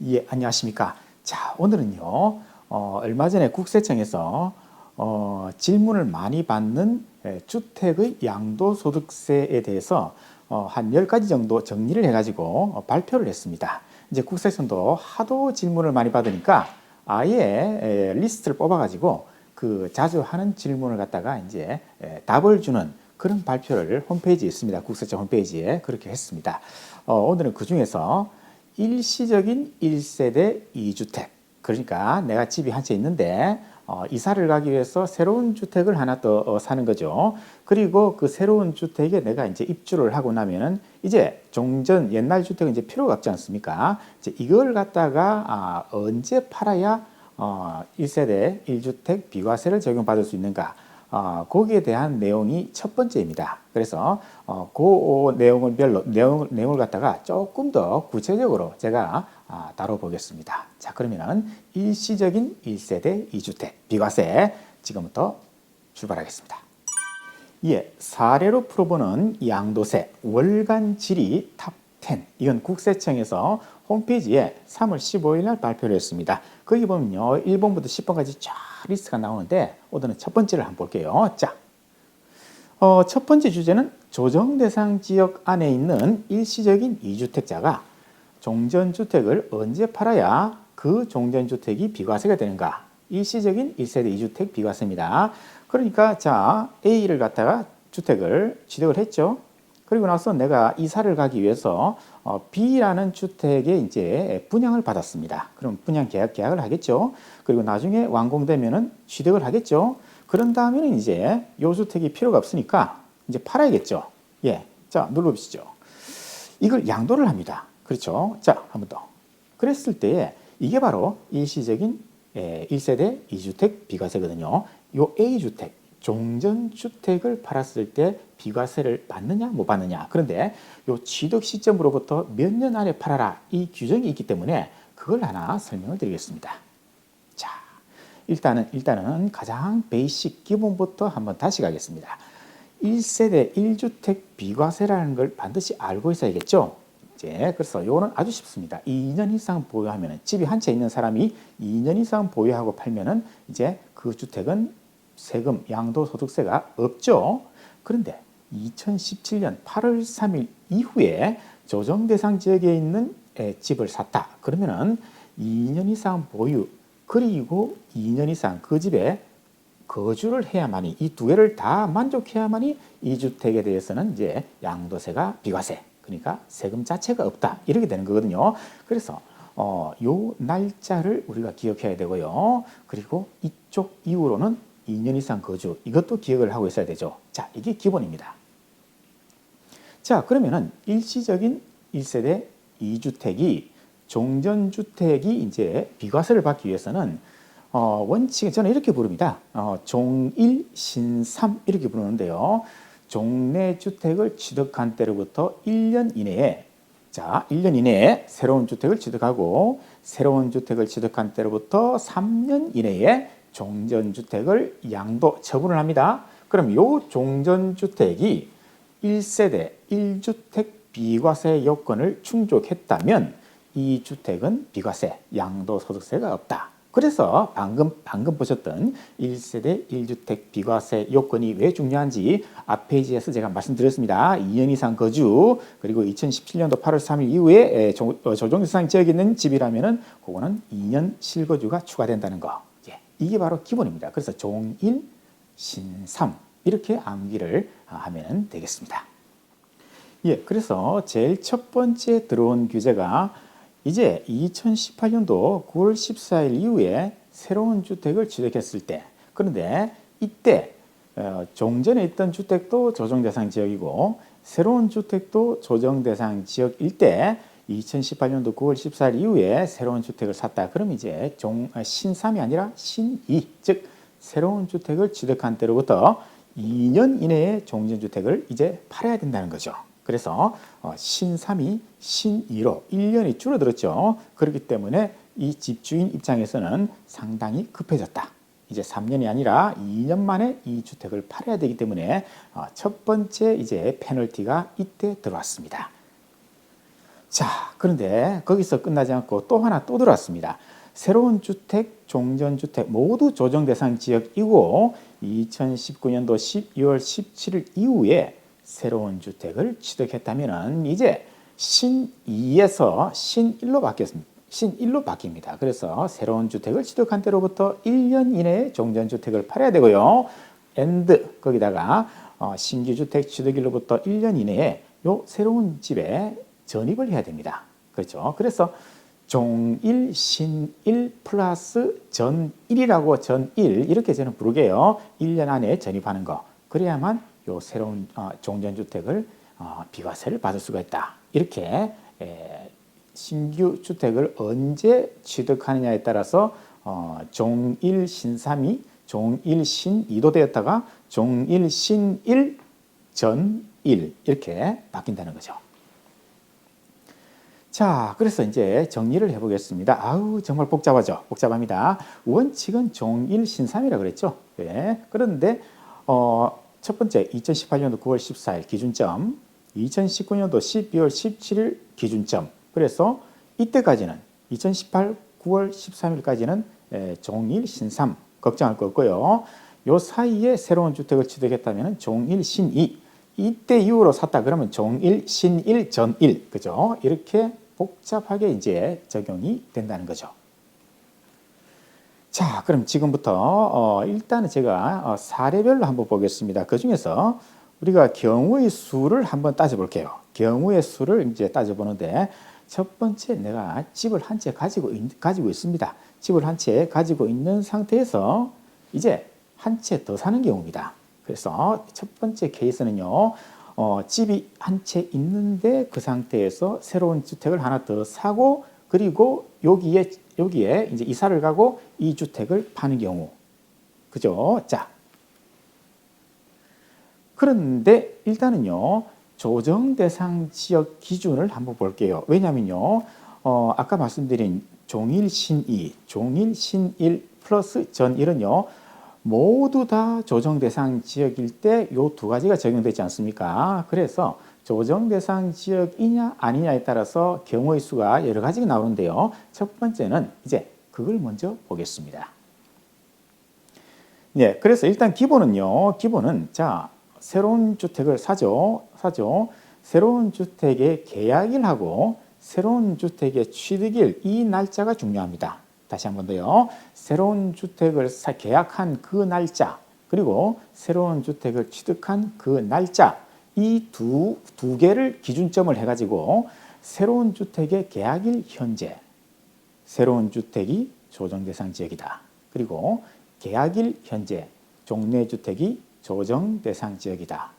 예, 안녕하십니까. 자, 오늘은요, 얼마 전에 국세청에서 질문을 많이 받는 주택의 양도소득세에 대해서 한 10가지 정도 정리를 해가지고 발표를 했습니다. 이제 국세청도 하도 질문을 많이 받으니까 아예 리스트를 뽑아가지고 그 자주 하는 질문을 갖다가 이제 답을 주는 그런 발표를 홈페이지에 있습니다. 국세청 홈페이지에 그렇게 했습니다. 오늘은 그 중에서 일시적인 1세대 2주택. 그러니까 내가 집이 한 채 있는데 이사를 가기 위해서 새로운 주택을 하나 더 사는 거죠. 그리고 그 새로운 주택에 내가 이제 입주를 하고 나면은 이제 종전 옛날 주택은 이제 필요가 없지 않습니까? 이제 이걸 갖다가 언제 팔아야 1세대 1주택 비과세를 적용받을 수 있는가? 거기에 대한 내용이 첫 번째입니다. 그래서 그 내용을 갖다가 조금 더 구체적으로 제가 다뤄보겠습니다. 자, 그러면은 일시적인 1세대 2주택 비과세 지금부터 출발하겠습니다. 예, 사례로 풀어보는 양도세 월간 질의 탑 10. 이건 국세청에서 홈페이지에 3월 15일 날 발표를 했습니다. 거기 보면요, 1번부터 10번까지 쫙 리스트가 나오는데 오늘은 첫 번째를 한번 볼게요. 자, 첫 번째 주제는 조정 대상 지역 안에 있는 일시적인 2주택자가 종전주택을 언제 팔아야 그 종전주택이 비과세가 되는가? 일시적인 1세대 2주택 비과세입니다. 그러니까 자, A를 갖다가 주택을 취득을 했죠. 그리고 나서 내가 이사를 가기 위해서 B라는 주택에 이제 분양을 받았습니다. 그럼 분양 계약을 하겠죠. 그리고 나중에 완공되면은 취득을 하겠죠. 그런 다음에는 이제 요 주택이 필요가 없으니까 이제 팔아야겠죠. 예. 자, 눌러보시죠. 이걸 양도를 합니다. 그렇죠. 자, 한 번 더. 그랬을 때에 이게 바로 일시적인 1세대 2주택 비과세거든요. 요 A주택, 종전주택을 팔았을 때 비과세를 받느냐 못 받느냐. 그런데 요 취득 시점으로부터 몇 년 안에 팔아라 이 규정이 있기 때문에 그걸 하나 설명을 드리겠습니다. 자, 일단은 가장 베이직 기본부터 한번 다시 가겠습니다. 1세대 1주택 비과세라는 걸 반드시 알고 있어야겠죠. 이제 그래서 요거는 아주 쉽습니다. 2년 이상 보유하면은 집이 한 채 있는 사람이 2년 이상 보유하고 팔면은 이제 그 주택은 세금 양도소득세가 없죠. 그런데 2017년 8월 3일 이후에 조정 대상 지역에 있는 집을 샀다. 그러면은 2년 이상 보유 그리고 2년 이상 그 집에 거주를 해야만이 이 두 개를 다 만족해야만이 이 주택에 대해서는 이제 양도세가 비과세 그러니까 세금 자체가 없다 이렇게 되는 거거든요. 그래서 요 날짜를 우리가 기억해야 되고요. 그리고 이쪽 이후로는 2년 이상 거주 이것도 기억을 하고 있어야 되죠. 자, 이게 기본입니다. 자, 그러면은 일시적인 1세대 2주택이 종전주택이 이제 비과세를 받기 위해서는 원칙은 저는 이렇게 부릅니다. 종일 신삼 이렇게 부르는데요. 종내 주택을 취득한 때로부터 1년 이내에 자, 1년 이내에 새로운 주택을 취득하고 새로운 주택을 취득한 때로부터 3년 이내에 종전주택을 양도 처분을 합니다. 그럼 요 종전주택이 1세대 1주택 비과세 요건을 충족했다면 이 주택은 비과세, 양도소득세가 없다. 그래서 방금 보셨던 1세대 1주택 비과세 요건이 왜 중요한지 앞 페이지에서 제가 말씀드렸습니다. 2년 이상 거주 그리고 2017년도 8월 3일 이후에 조정 대상 지역에 있는 집이라면은 그거는 2년 실거주가 추가된다는 거. 예, 이게 바로 기본입니다. 그래서 종일 신삼 이렇게 암기를 하면 되겠습니다. 예, 그래서 제일 첫 번째 들어온 규제가 이제 2018년도 9월 14일 이후에 새로운 주택을 취득했을 때 그런데 이때 종전에 있던 주택도 조정대상 지역이고 새로운 주택도 조정대상 지역일 때 2018년도 9월 14일 이후에 새로운 주택을 샀다. 그럼 이제 신3이 아니라 신2 즉 새로운 주택을 취득한 때로부터 2년 이내에 종전주택을 이제 팔아야 된다는 거죠. 그래서 신3이 신2로 1년이 줄어들었죠. 그렇기 때문에 이 집주인 입장에서는 상당히 급해졌다. 이제 3년이 아니라 2년 만에 이 주택을 팔아야 되기 때문에 첫 번째 이제 페널티가 이때 들어왔습니다. 자, 그런데 거기서 끝나지 않고 또 하나 또 들어왔습니다. 새로운 주택, 종전주택 모두 조정 대상 지역이고 2019년도 12월 17일 이후에 새로운 주택을 취득했다면 이제 신2에서 신1로 바뀌었습니다. 신1로 바뀝니다. 그래서 새로운 주택을 취득한 때로부터 1년 이내에 종전주택을 팔아야 되고요. and 거기다가 신규 주택 취득일로부터 1년 이내에 요 새로운 집에 전입을 해야 됩니다. 그렇죠. 그래서 종일, 신일 플러스 전일이라고 전일 이렇게 저는 부르게요. 1년 안에 전입하는 거. 그래야만 요 새로운 종전주택을 비과세를 받을 수가 있다. 이렇게 신규 주택을 언제 취득하느냐에 따라서 종일 신3이 종일 신2도 되었다가 종일 신1 전일 이렇게 바뀐다는 거죠. 자, 그래서 이제 정리를 해보겠습니다. 아우, 정말 복잡하죠? 복잡합니다. 원칙은 종일 신3이라고 그랬죠? 네. 그런데 첫 번째 2018년도 9월 14일 기준점, 2019년도 12월 17일 기준점. 그래서 이때까지는 2018 9월 13일까지는 종일 신3 걱정할 거 없고요. 요 사이에 새로운 주택을 취득했다면 종일 신2 이때 이후로 샀다 그러면 종일 신1 전일 그죠? 이렇게 복잡하게 이제 적용이 된다는 거죠. 자, 그럼 지금부터 일단은 제가 사례별로 한번 보겠습니다. 그 중에서 우리가 경우의 수를 한번 따져볼게요. 경우의 수를 이제 따져보는데 첫 번째 내가 집을 한 채 가지고 있습니다. 집을 한 채 가지고 있는 상태에서 이제 한 채 더 사는 경우입니다. 그래서 첫 번째 케이스는요. 집이 한 채 있는데 그 상태에서 새로운 주택을 하나 더 사고 그리고 여기에 이제 이사를 가고 이 주택을 파는 경우. 그죠? 자. 그런데 일단은요. 조정 대상 지역 기준을 한번 볼게요. 왜냐면요. 아까 말씀드린 종일 신2, 종일 신1 플러스 전일은요. 모두 다 조정 대상 지역일 때 요 두 가지가 적용되지 않습니까? 그래서 조정 대상 지역이냐 아니냐에 따라서 경우의 수가 여러 가지가 나오는데요. 첫 번째는 이제 그걸 먼저 보겠습니다. 네, 그래서 일단 기본은 자, 새로운 주택을 사죠. 새로운 주택의 계약일하고 새로운 주택의 취득일 이 날짜가 중요합니다. 다시 한 번 더요. 새로운 주택을 계약한 그 날짜 그리고 새로운 주택을 취득한 그 날짜 이 두 개를 기준점을 해가지고 새로운 주택의 계약일 현재 새로운 주택이 조정대상 지역이다. 그리고 계약일 현재 종래주택이 조정대상 지역이다.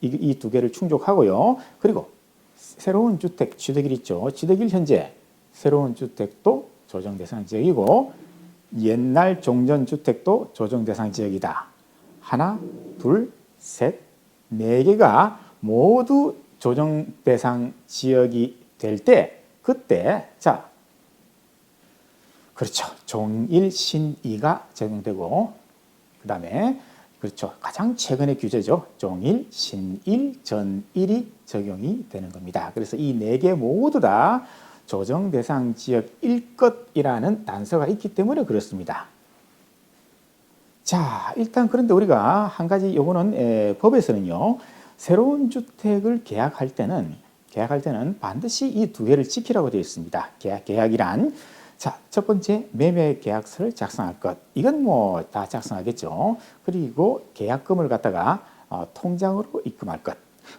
이 두 개를 충족하고요. 그리고 새로운 주택 취득일 있죠. 취득일 현재 새로운 주택도 조정대상 지역이고 옛날 종전주택도 조정대상 지역이다. 하나, 둘, 셋, 네 개가 모두 조정대상 지역이 될 때 그때 자 그렇죠. 종일 신2가 적용되고 그 다음에 그렇죠. 가장 최근의 규제죠. 종일, 신1, 전일이 적용이 되는 겁니다. 그래서 이 네 개 모두 다 조정 대상 지역일 것이라는 단서가 있기 때문에 그렇습니다. 자, 일단 그런데 우리가 한 가지 요거는 법에서는요. 새로운 주택을 계약할 때는 반드시 이 두 개를 지키라고 되어 있습니다. 계약이란 자, 첫 번째 매매 계약서를 작성할 것. 이건 뭐 다 작성하겠죠. 그리고 계약금을 갖다가 통장으로 입금할 것.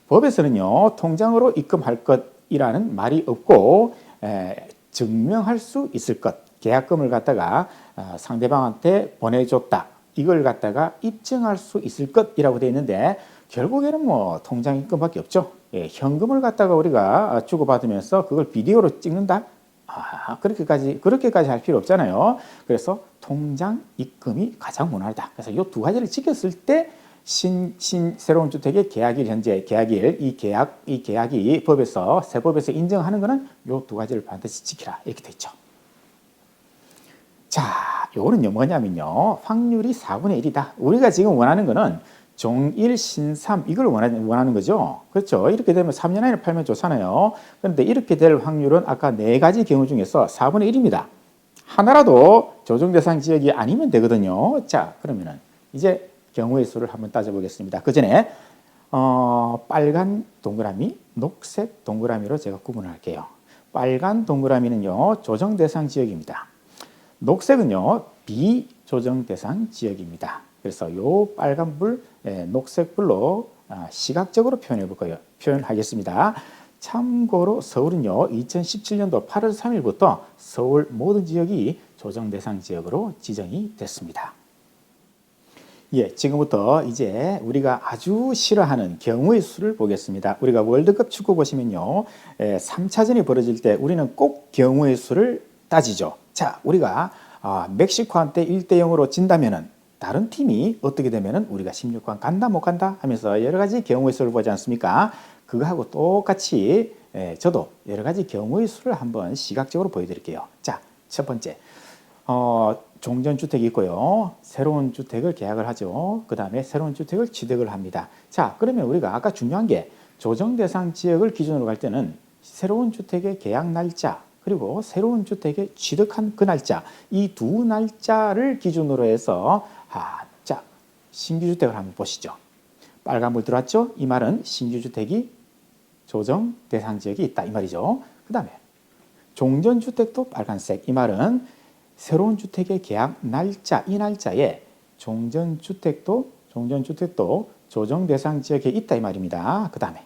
법에서는요. 통장으로 입금할 것이라는 말이 없고 증명할 수 있을 것. 계약금을 갖다가 상대방한테 보내줬다. 이걸 갖다가 입증할 수 있을 것이라고 되어 있는데 결국에는 뭐 통장 입금밖에 없죠. 현금을 갖다가 우리가 주고받으면서 그걸 비디오로 찍는다. 그렇게까지 할 필요 없잖아요. 그래서 통장 입금이 가장 무난하다. 그래서 이 두 가지를 지켰을 때 새로운 주택의 계약일 현재 계약일 이 계약이 세법에서 인정하는 것은 이 두 가지를 반드시 지키라 이렇게 돼 있죠. 자, 요거는요 뭐냐면요 확률이 4분의 1이다. 우리가 지금 원하는 거는 종일 신삼 이걸 원하는 거죠. 그렇죠. 이렇게 되면 3년 안에 팔면 좋잖아요. 그런데 이렇게 될 확률은 아까 네 가지 경우 중에서 4분의 1입니다. 하나라도 조정 대상 지역이 아니면 되거든요. 자, 그러면은 이제 경우의 수를 한번 따져보겠습니다. 그 전에 빨간 동그라미, 녹색 동그라미로 제가 구분을 할게요. 빨간 동그라미는요, 조정 대상 지역입니다. 녹색은요, 비조정 대상 지역입니다. 그래서 요 빨간 불, 녹색 불로 시각적으로 표현해 볼 거예요. 표현하겠습니다. 참고로 서울은요, 2017년도 8월 3일부터 서울 모든 지역이 조정 대상 지역으로 지정이 됐습니다. 예, 지금부터 이제 우리가 아주 싫어하는 경우의 수를 보겠습니다. 우리가 월드컵 축구 보시면요, 3차전이 벌어질 때 우리는 꼭 경우의 수를 따지죠. 자, 우리가 멕시코한테 1대0으로 진다면은 다른 팀이 어떻게 되면은 우리가 16강 간다 못 간다 하면서 여러 가지 경우의 수를 보지 않습니까? 그거하고 똑같이 저도 여러 가지 경우의 수를 한번 시각적으로 보여드릴게요. 자, 첫 번째, 종전주택이 있고요. 새로운 주택을 계약을 하죠. 그 다음에 새로운 주택을 취득을 합니다. 자, 그러면 우리가 아까 중요한 게 조정 대상 지역을 기준으로 갈 때는 새로운 주택의 계약 날짜 그리고 새로운 주택에 취득한 그 날짜 이 두 날짜를 기준으로 해서 자, 신규 주택을 한번 보시죠. 빨간불 들어왔죠? 이 말은 신규 주택이 조정 대상 지역이 있다 이 말이죠. 그 다음에 종전주택도 빨간색 이 말은 새로운 주택의 계약 날짜 이 날짜에 종전주택도 조정 대상 지역에 있다 이 말입니다. 그 다음에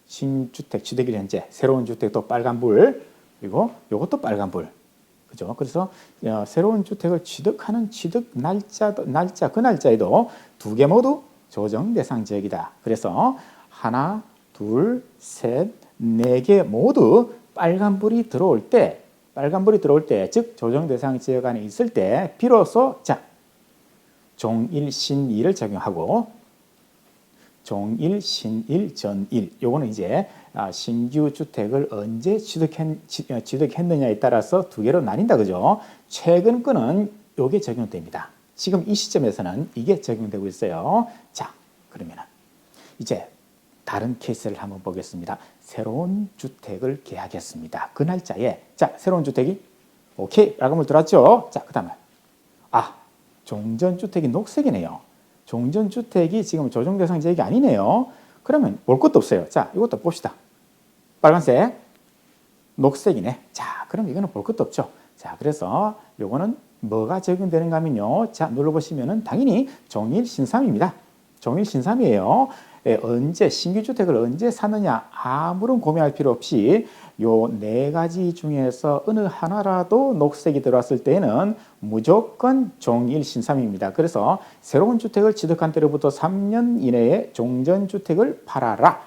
신주택 취득일 현재 새로운 주택도 빨간불 그리고 이것도 빨간불 그죠? 그래서 새로운 주택을 취득하는 취득 날짜 그 날짜에도 두 개 모두 조정 대상 지역이다. 그래서 하나, 둘, 셋, 네 개 모두 빨간불이 들어올 때, 즉 조정 대상 지역 안에 있을 때 비로소 자 종일 신일을 적용하고 종일 신일 전일 요거는 이제 신규 주택을 언제 취득했느냐에 따라서 두 개로 나뉜다 그죠? 최근 거는 요게 적용됩니다. 지금 이 시점에서는 이게 적용되고 있어요. 자, 그러면 이제 다른 케이스를 한번 보겠습니다. 새로운 주택을 계약했습니다. 그 날짜에 자 새로운 주택이 오케이 빨간불 들어왔죠. 자 그다음에 종전주택이 녹색이네요. 종전주택이 지금 조정대상 지역이 아니네요. 그러면 볼 것도 없어요. 자 이것도 봅시다. 빨간색 녹색이네. 자 그럼 이거는 볼 것도 없죠. 자 그래서 요거는 뭐가 적용되는가 하면요. 자 눌러보시면은 당연히 종일 신삼입니다. 종일 신삼이에요. 언제 신규 주택을 언제 사느냐 아무런 고민할 필요 없이 요 네 가지 중에서 어느 하나라도 녹색이 들어왔을 때는 무조건 종일 신삼입니다. 그래서 새로운 주택을 취득한 때로부터 3년 이내에 종전주택을 팔아라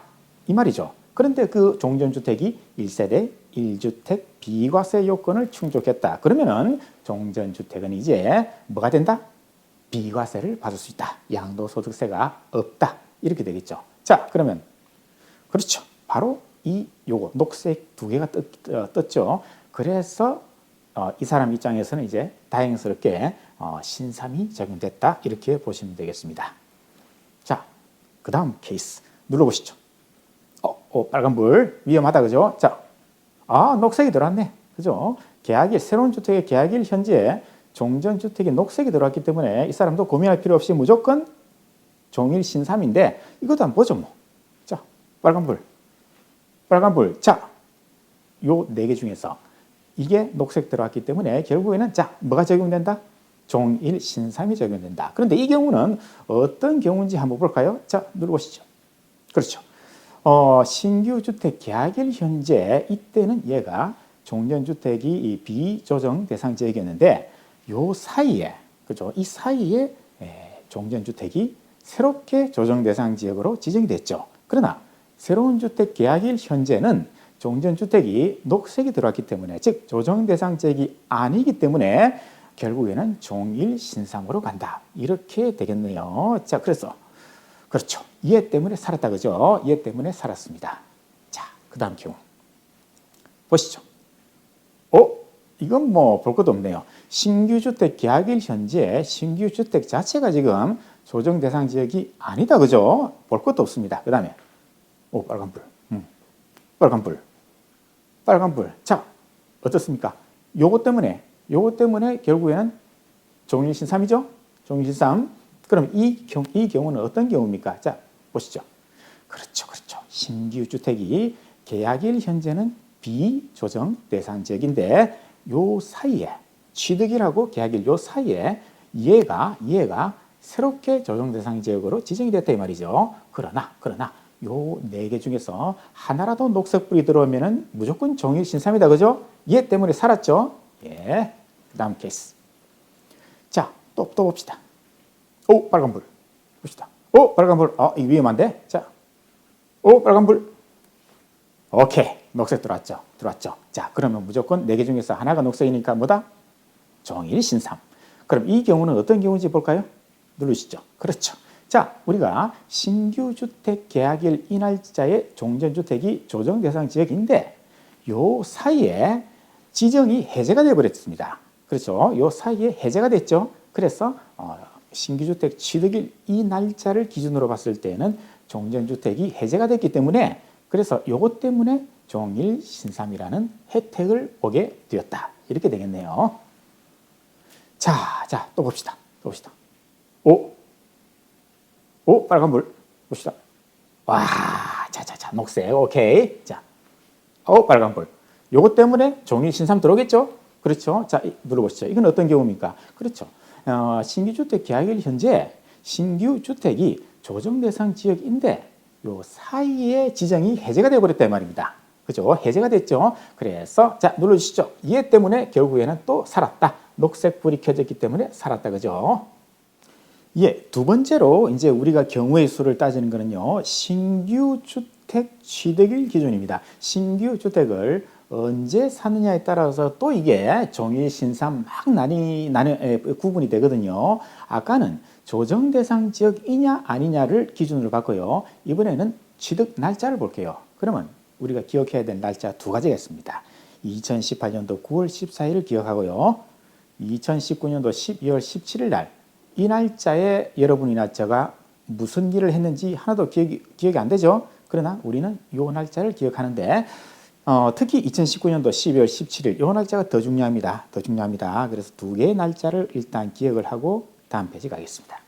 이 말이죠. 그런데 그 종전주택이 1세대 1주택 비과세 요건을 충족했다. 그러면은 종전주택은 이제 뭐가 된다? 비과세를 받을 수 있다. 양도소득세가 없다. 이렇게 되겠죠. 자, 그러면 그렇죠. 바로 요거 녹색 두 개가 떴죠. 그래서 이 사람 입장에서는 이제 다행스럽게 신삼이 적용됐다. 이렇게 보시면 되겠습니다. 자, 그 다음 케이스 눌러보시죠. 빨간불 위험하다 그죠? 자, 녹색이 들어왔네. 그죠? 계약일 새로운 주택의 계약일 현재 종전주택이 녹색이 들어왔기 때문에 이 사람도 고민할 필요 없이 무조건 종일 신삼인데 이것도 한번 보죠 뭐. 자, 빨간불. 자, 요 네 개 중에서 이게 녹색 들어왔기 때문에 결국에는 자, 뭐가 적용된다? 종일 신삼이 적용된다. 그런데 이 경우는 어떤 경우인지 한번 볼까요? 자, 눌러보시죠. 그렇죠. 신규 주택 계약일 현재 이때는 얘가 종전주택이 이 비조정 대상 지역이었는데 요 사이에 그죠? 이 사이에 종전주택이 새롭게 조정 대상 지역으로 지정이 됐죠. 그러나 새로운 주택 계약일 현재는 종전주택이 녹색이 들어왔기 때문에 즉 조정 대상 지역이 아니기 때문에 결국에는 종일 신삼으로 간다. 이렇게 되겠네요. 자, 그래서 그렇죠. 이해 때문에 살았다 그죠? 이해 때문에 살았습니다. 자, 그 다음 경우 보시죠. 이건 뭐 볼 것도 없네요. 신규 주택 계약일 현재 신규 주택 자체가 지금 조정 대상 지역이 아니다. 그죠? 볼 것도 없습니다. 그 다음에 오, 빨간불. 빨간불. 빨간불. 자, 어떻습니까? 요것 때문에 결국에는 종일신삼이죠? 종일신삼. 그럼 이 경우는 어떤 경우입니까? 자, 보시죠. 그렇죠. 신규 주택이 계약일 현재는 비조정 대상 지역인데 요 사이에 취득일하고 계약일 요 사이에 얘가 새롭게 조정 대상 지역으로 지정이 됐다 이 말이죠. 그러나 요 네 개 중에서 하나라도 녹색불이 들어오면은 무조건 종일신삼이다. 그죠? 얘 때문에 살았죠? 예. 다음 케이스. 자, 또 봅시다. 오, 빨간불. 봅시다. 오, 빨간불. 이 위험한데? 자. 오, 빨간불. 오케이. 녹색 들어왔죠. 자, 그러면 무조건 네 개 중에서 하나가 녹색이니까 뭐다? 종일신삼. 그럼 이 경우는 어떤 경우인지 볼까요? 누르시죠. 그렇죠. 자, 우리가 신규 주택 계약일 이 날짜에 종전주택이 조정 대상 지역인데 요 사이에 지정이 해제가 되어 버렸습니다. 그렇죠. 요 사이에 해제가 됐죠. 그래서 신규 주택 취득일 이 날짜를 기준으로 봤을 때는 종전주택이 해제가 됐기 때문에 그래서 요것 때문에 종일신삼이라는 혜택을 보게 되었다. 이렇게 되겠네요. 자, 또 봅시다. 오, 빨간불. 봅시다. 와, 자, 녹색. 오케이. 자, 빨간불. 요것 때문에 종일신삼 들어오겠죠? 그렇죠. 자, 눌러보시죠. 이건 어떤 경우입니까? 그렇죠. 신규주택 계약일 현재 신규주택이 조정대상 지역인데 요 사이에 지정이 해제가 되어버렸다 이 말입니다. 그죠? 해제가 됐죠. 그래서 자, 눌러주시죠. 얘 때문에 결국에는 또 살았다. 녹색불이 켜졌기 때문에 살았다. 그죠? 예, 두 번째로 이제 우리가 경우의 수를 따지는 거는요. 신규 주택 취득일 기준입니다. 신규 주택을 언제 사느냐에 따라서 또 이게 종일신삼 막 구분이 되거든요. 아까는 조정 대상 지역이냐 아니냐를 기준으로 봤고요. 이번에는 취득 날짜를 볼게요. 그러면 우리가 기억해야 될 날짜 두 가지가 있습니다. 2018년도 9월 14일을 기억하고요. 2019년도 12월 17일 날 이 날짜에 여러분이 날짜가 무슨 일을 했는지 하나도 기억이 안 되죠. 그러나 우리는 이 날짜를 기억하는데 특히 2019년도 12월 17일 이 날짜가 더 중요합니다. 그래서 두 개의 날짜를 일단 기억을 하고 다음 페이지 가겠습니다.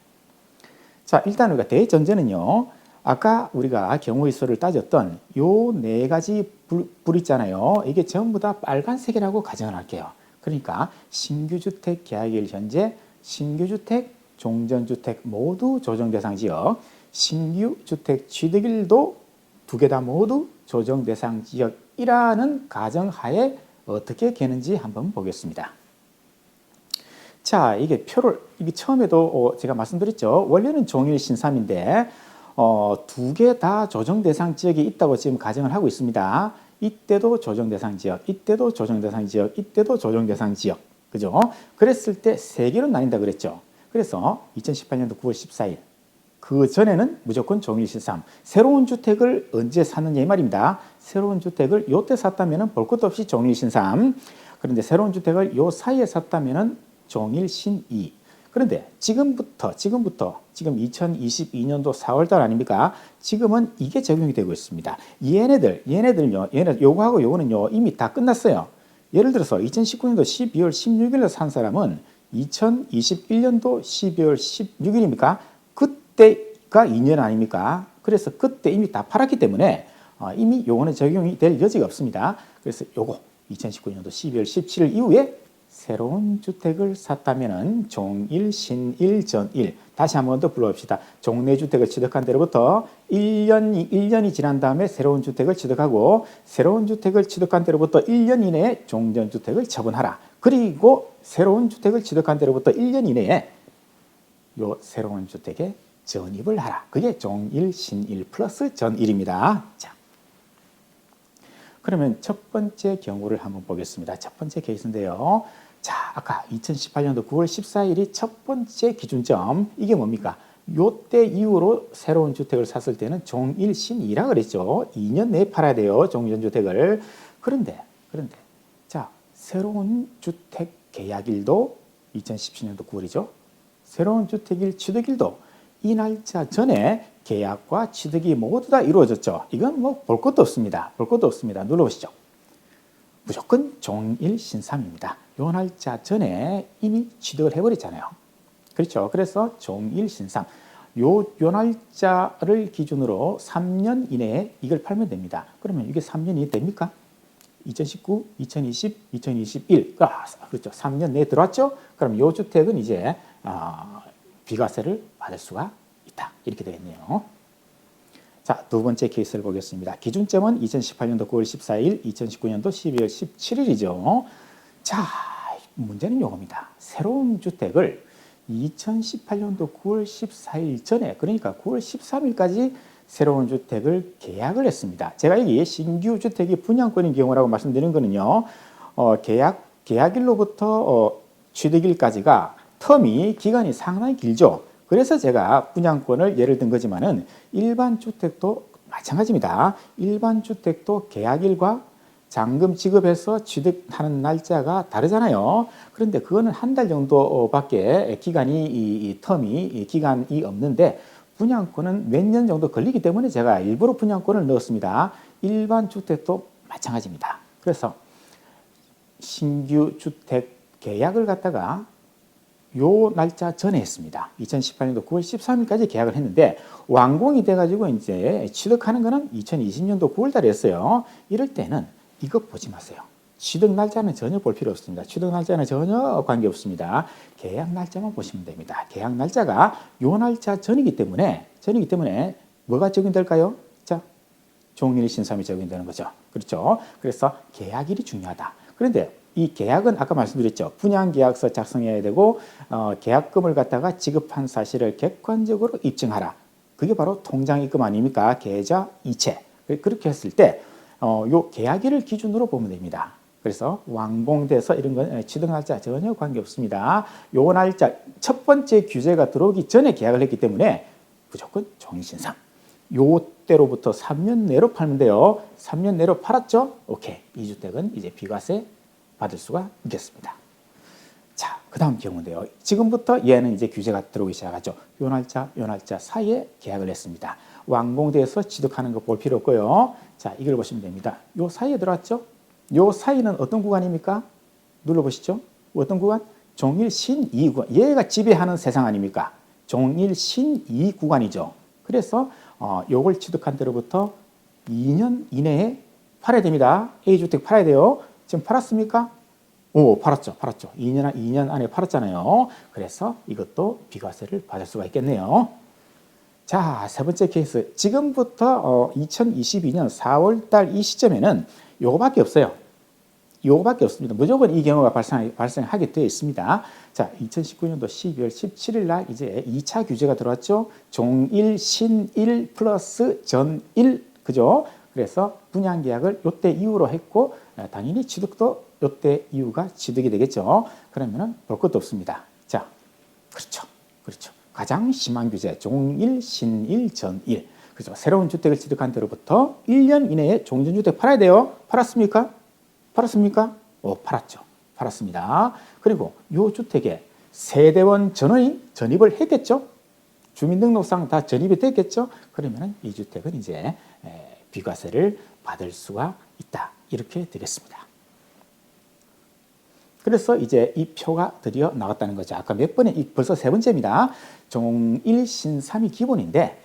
자, 일단 우리가 대전제는요. 아까 우리가 경우의 수를 따졌던 요 네 가지 불 있잖아요. 이게 전부 다 빨간색이라고 가정을 할게요. 그러니까 신규주택 계약일 현재 신규주택, 종전주택 모두 조정대상 지역, 신규주택 취득일도 두 개 다 모두 조정대상 지역이라는 가정하에 어떻게 되는지 한번 보겠습니다. 자, 이게 처음에도 제가 말씀드렸죠. 원래는 종일신삼인데 두 개 다 조정대상 지역이 있다고 지금 가정을 하고 있습니다. 이때도 조정대상 지역, 이때도 조정대상 지역, 이때도 조정대상 지역. 그죠? 그랬을 때 세 개로 나뉜다 그랬죠. 그래서 2018년도 9월 14일 그 전에는 무조건 종일신삼. 새로운 주택을 언제 샀느냐 이 말입니다. 새로운 주택을 요때 샀다면 볼 것도 없이 종일신삼. 그런데 새로운 주택을 요 사이에 샀다면 종일신이. 그런데 지금 2022년도 4월달 아닙니까? 지금은 이게 적용이 되고 있습니다. 얘네들요, 요거하고 요거는요 이미 다 끝났어요. 예를 들어서 2019년도 12월 16일에 산 사람은 2021년도 12월 16일입니까? 그때가 2년 아닙니까? 그래서 그때 이미 다 팔았기 때문에 이미 요거는 적용이 될 여지가 없습니다. 그래서 요거 2019년도 12월 17일 이후에 새로운 주택을 샀다면은 종일, 신일, 전일. 다시 한 번 더 불러봅시다. 종래주택을 취득한 때로부터 1년이 지난 다음에 새로운 주택을 취득하고 새로운 주택을 취득한 때로부터 1년 이내에 종전주택을 처분하라. 그리고 새로운 주택을 취득한 때로부터 1년 이내에 요 새로운 주택에 전입을 하라. 그게 종일, 신일 플러스 전일입니다. 자, 그러면 첫 번째 경우를 한번 보겠습니다. 첫 번째 케이스인데요. 자, 아까 2018년도 9월 14일이 첫 번째 기준점. 이게 뭡니까? 요때 이후로 새로운 주택을 샀을 때는 종일, 신이라 그랬죠. 2년 내에 팔아야 돼요. 종전주택을. 그런데 자, 새로운 주택 계약일도 2017년도 9월이죠. 새로운 주택일 취득일도 이 날짜 전에 계약과 취득이 모두 다 이루어졌죠. 이건 뭐 볼 것도 없습니다. 볼 것도 없습니다. 눌러보시죠. 무조건 종일신삼입니다. 요 날짜 전에 이미 취득을 해버렸잖아요. 그렇죠. 그래서 종일신삼. 요 날짜를 기준으로 3년 이내에 이걸 팔면 됩니다. 그러면 이게 3년이 됩니까? 2019, 2020, 2021. 그렇죠. 3년 내에 들어왔죠? 그럼 요 주택은 이제 비과세를 받을 수가 있다. 이렇게 되겠네요. 자, 두 번째 케이스를 보겠습니다. 기준점은 2018년도 9월 14일, 2019년도 12월 17일이죠. 자, 문제는 요겁니다. 새로운 주택을 2018년도 9월 14일 전에, 그러니까 9월 13일까지 새로운 주택을 계약을 했습니다. 제가 여기 신규 주택이 분양권인 경우라고 말씀드리는 거는요, 계약일로부터 취득일까지가 기간이 상당히 길죠. 그래서 제가 분양권을 예를 든 거지만은 일반 주택도 마찬가지입니다. 일반 주택도 계약일과 잔금 지급해서 취득하는 날짜가 다르잖아요. 그런데 그거는 한 달 정도밖에 기간이 없는데 분양권은 몇 년 정도 걸리기 때문에 제가 일부러 분양권을 넣었습니다. 일반 주택도 마찬가지입니다. 그래서 신규 주택 계약을 갖다가 요 날짜 전에 했습니다. 2018년도 9월 13일까지 계약을 했는데 완공이 돼가지고 이제 취득하는 거는 2020년도 9월 달에 했어요. 이럴 때는 이거 보지 마세요. 취득 날짜는 전혀 볼 필요 없습니다. 취득 날짜는 전혀 관계 없습니다. 계약 날짜만 보시면 됩니다. 계약 날짜가 요 날짜 전이기 때문에 뭐가 적용될까요? 자, 종일신삼이 적용되는 거죠. 그렇죠? 그래서 계약일이 중요하다. 그런데 이 계약은 아까 말씀드렸죠. 분양계약서 작성해야 되고 계약금을 갖다가 지급한 사실을 객관적으로 입증하라. 그게 바로 통장입금 아닙니까? 계좌 이체. 그렇게 했을 때 요 계약일을 기준으로 보면 됩니다. 그래서 완공돼서 이런 건 취득 날짜 전혀 관계없습니다. 요 날짜 첫 번째 규제가 들어오기 전에 계약을 했기 때문에 무조건 종일신삼. 요 때로부터 3년 내로 팔면 돼요. 3년 내로 팔았죠? 오케이. 이 주택은 이제 비과세 받을 수가 있겠습니다. 자, 그 다음 경우인데요. 지금부터 얘는 이제 규제가 들어오기 시작하죠. 요 날짜 사이에 계약을 했습니다. 완공돼서 취득하는 거 볼 필요 없고요. 자, 이걸 보시면 됩니다. 요 사이에 들어왔죠? 요 사이는 어떤 구간입니까? 눌러보시죠. 어떤 구간? 종일신이 구간. 얘가 지배하는 세상 아닙니까? 종일신이 구간이죠. 그래서 요걸 취득한 때로부터 2년 이내에 팔아야 됩니다. A주택 팔아야 돼요. 지금 팔았습니까? 오, 팔았죠. 2년 안에 팔았잖아요. 그래서 이것도 비과세를 받을 수가 있겠네요. 자, 세 번째 케이스. 지금부터 2022년 4월 달 이 시점에는 요거밖에 없어요. 요거밖에 없습니다. 무조건 이 경우가 발생하게 되어 있습니다. 자, 2019년도 12월 17일 날 이제 2차 규제가 들어왔죠. 종일, 신일 플러스 전일, 그죠? 그래서 분양계약을 요때 이후로 했고 당연히 취득도 요때 이후가 취득이 되겠죠. 그러면은 볼 것도 없습니다. 자, 그렇죠. 가장 심한 규제, 종일, 신일, 전일. 그죠? 새로운 주택을 취득한 때로부터 1년 이내에 종전주택 팔아야 돼요. 팔았습니까? 오, 팔았죠. 팔았습니다. 그리고 요 주택에 세대원 전입을 했겠죠? 주민등록상 다 전입이 됐겠죠? 그러면은 이 주택은 이제 비과세를 받을 수가 있다. 이렇게 되겠습니다. 그래서 이제 이 표가 드디어 나왔다는 거죠. 아까 몇 번에 벌써 세 번째입니다. 종일신삼이 기본인데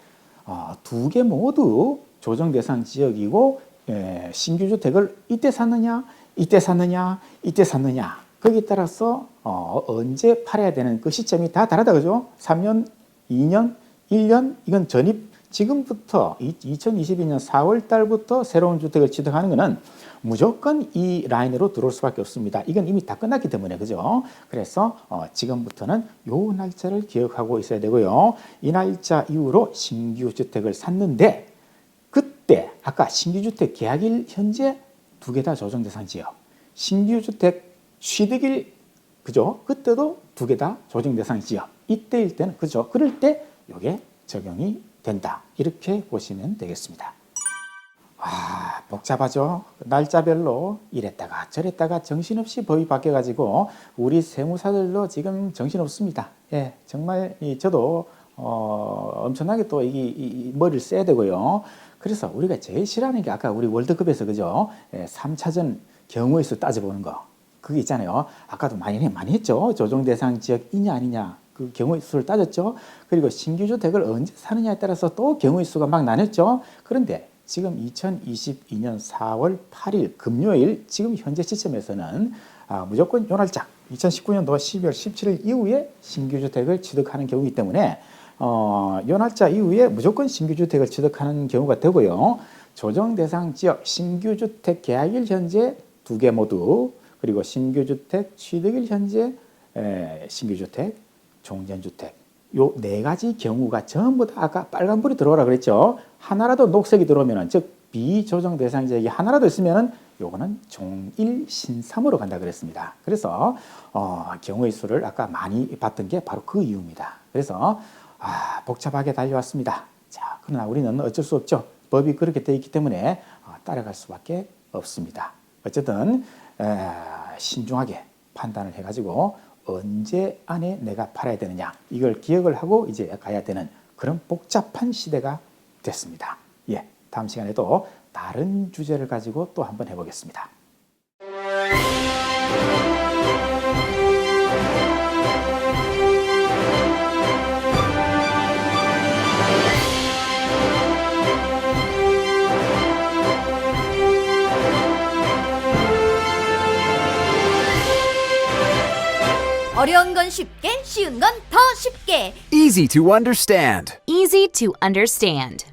두 개 모두 조정 대상 지역이고 신규 주택을 이때 샀느냐 거기에 따라서 언제 팔아야 되는 그 시점이 다 다르다 그죠? 3년, 2년, 1년 이건 전입 지금부터 2022년 4월 달부터 새로운 주택을 취득하는 것은 무조건 이 라인으로 들어올 수밖에 없습니다. 이건 이미 다 끝났기 때문에 그죠? 그래서 지금부터는 요 날짜를 기억하고 있어야 되고요. 이 날짜 이후로 신규 주택을 샀는데 그때 아까 신규 주택 계약일 현재 두 개 다 조정 대상 지역. 신규 주택 취득일 그죠? 그때도 두 개 다 조정 대상 지역. 이때일 때는 그죠? 그럴 때 요게 적용이 된다. 이렇게 보시면 되겠습니다. 복잡하죠. 날짜별로 이랬다가 저랬다가 정신없이 법이 바뀌어가지고 우리 세무사들도 지금 정신없습니다. 예, 정말 저도 엄청나게 또 이 머리를 써야 되고요. 그래서 우리가 제일 싫어하는 게 아까 우리 월드컵에서 그죠? 3차전 경우의 수 따져보는 거. 그게 있잖아요. 아까도 많이 했죠. 조정 대상 지역이냐 아니냐. 그 경우의 수를 따졌죠. 그리고 신규 주택을 언제 사느냐에 따라서 또 경우의 수가 막 나눴죠. 그런데 지금 2022년 4월 8일 금요일 지금 현재 시점에서는 무조건 요 날짜 2019년도 12월 17일 이후에 신규 주택을 취득하는 경우이기 때문에 요 날짜 이후에 무조건 신규 주택을 취득하는 경우가 되고요. 조정 대상 지역 신규 주택 계약일 현재 2개 모두 그리고 신규 주택 취득일 현재 신규 주택 종전주택 요 4가지 경우가 전부 다 아까 빨간불이 들어오라 그랬죠. 하나라도 녹색이 들어오면은 즉 비조정 대상 지역이 하나라도 있으면은 요거는 종일 신삼으로 간다 그랬습니다. 그래서 경우의 수를 아까 많이 봤던 게 바로 그 이유입니다. 그래서 복잡하게 달려왔습니다. 자, 그러나 우리는 어쩔 수 없죠. 법이 그렇게 되어 있기 때문에 따라갈 수밖에 없습니다. 어쨌든 신중하게 판단을 해가지고 언제 안에 내가 팔아야 되느냐 이걸 기억을 하고 이제 가야 되는 그런 복잡한 시대가 됐습니다. 예, 다음 시간에도 다른 주제를 가지고 또 한번 해보겠습니다. 어려운 건 쉽게, 쉬운 건 더 쉽게. Easy to understand. Easy to understand.